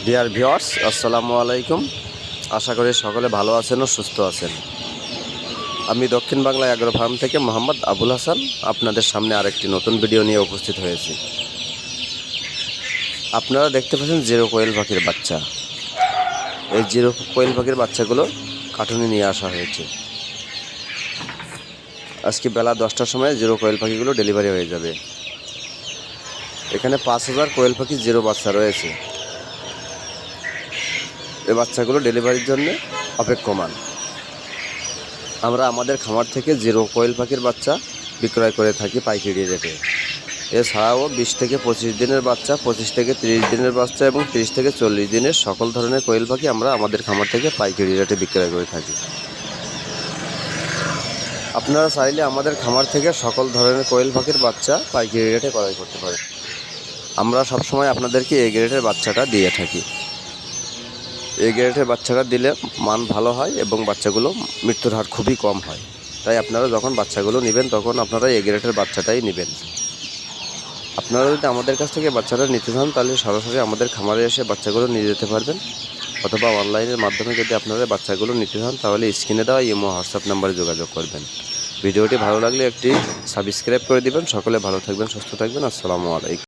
Dear viewers, আসসালামু আলাইকুম। আশা করি সকলে ভালো আছেন ও সুস্থ আছেন। আমি দক্ষিণ বাংলা অ্যাগ্রো ফার্ম থেকে মোহাম্মদ আবুল হাসান আপনাদের সামনে আরেকটি নতুন ভিডিও নিয়ে উপস্থিত হয়েছি। আপনারা দেখতে পাচ্ছেন জিরো কোয়েল পাখির বাচ্চা। এই জিরো কোয়েল পাখির বাচ্চাগুলো কার্টুনে নিয়ে আসা হয়েছে। আজকে বেলা 10টার সময় জিরো কোয়েল পাখিগুলো ডেলিভারি হয়ে যাবে। এখানে 5000 কোয়েল পাখি জিরো বাচ্চা রয়েছে। এই বাচ্চাগুলো ডেলিভারির জন্য অপেক্ষমান। আমরা আমাদের খামার থেকে জিরো কোয়েল পাখির বাচ্চা বিক্রয় করে থাকি পাইকারি রেটে। এছাড়াও 20 থেকে 25 দিনের বাচ্চা, 25 থেকে 30 দিনের বাচ্চা এবং 30 থেকে 40 দিনের সকল ধরনের কোয়েল পাখি আমরা আমাদের খামার থেকে পাইকারি রেটে বিক্রয় করে থাকি। আপনারা চাইলে আমাদের খামার থেকে সকল ধরনের কোয়েল পাখির বাচ্চা পাইকারি রেটে ক্রয় করতে পারেন। আমরা সবসময় আপনাদেরকে এ গ্রেডের বাচ্চাটা দিয়ে থাকি। এ গ্রেডের বাচ্চাটা দিলে মান ভালো হয় এবং বাচ্চাগুলো মৃত্যুর হার খুবই কম হয়। তাই আপনারা যখন বাচ্চাগুলো নেবেন তখন আপনারা এ গ্রেডের বাচ্চাটাই নেবেন। আপনারা যদি আমাদের কাছ থেকে বাচ্চাটা নিতে চান তাহলে সরাসরি আমাদের খামারে এসে বাচ্চাগুলো নিয়ে যেতে পারবেন, অথবা অনলাইনের মাধ্যমে যদি আপনারা বাচ্চাগুলো নিতে চান তাহলে স্ক্রিনে দেওয়া ইমো হোয়াটসঅ্যাপ নাম্বারে যোগাযোগ করবেন। ভিডিওটি ভালো লাগলে একটি সাবস্ক্রাইব করে দিবেন। সকলে ভালো থাকবেন, সুস্থ থাকবেন। আসসালামু আলাইকুম।